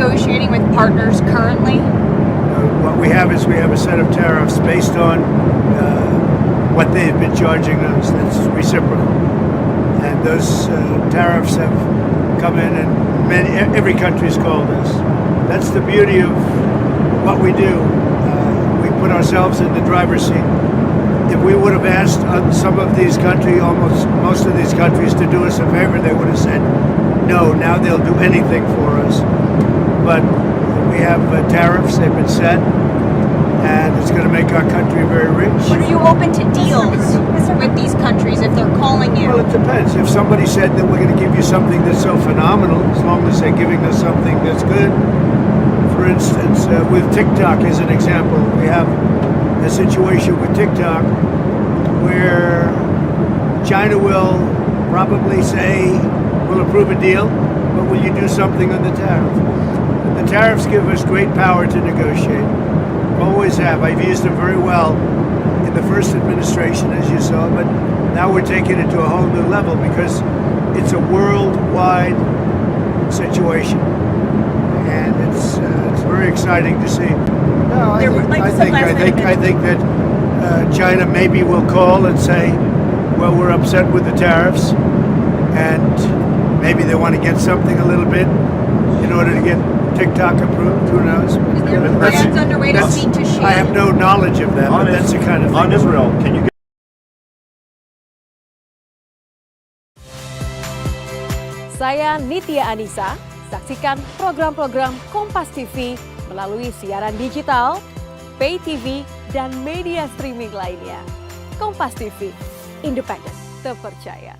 negotiating with partners currently? What we have is a set of tariffs based on what they've been charging us. That's reciprocal, and those tariffs have come in, and every country's called us. That's the beauty of what we do. We put ourselves in the driver's seat. If we would have asked some of these countries, almost most of these countries, to do us a favor, they would have said no. Now they'll do anything for us. But we have tariffs, they've been set, and it's going to make our country very rich. But are you open to deals with these countries if they're calling you? Well, it depends. If somebody said that we're going to give you something that's so phenomenal, as long as they're giving us something that's good. For instance, with TikTok as an example, we have a situation with TikTok where China will probably say, we'll approve a deal, but will you do something on the tariff? The tariffs give us great power to negotiate. Always have. I've used them very well in the first administration, as you saw, but now we're taking it to a whole new level because it's a worldwide situation, and it's very exciting to see. No, I think that China maybe will call and say, well, we're upset with the tariffs, and maybe they want to get something a little bit in order to get TikTok approved. Who knows? Is there plans underway to speak to Xi? I have no knowledge of that, but that's the kind of thing. On Israel, can you Saya Nitya Anissa, saksikan program-program Kompas TV melalui siaran digital, pay TV, dan media streaming lainnya. Kompas TV, independen, terpercaya.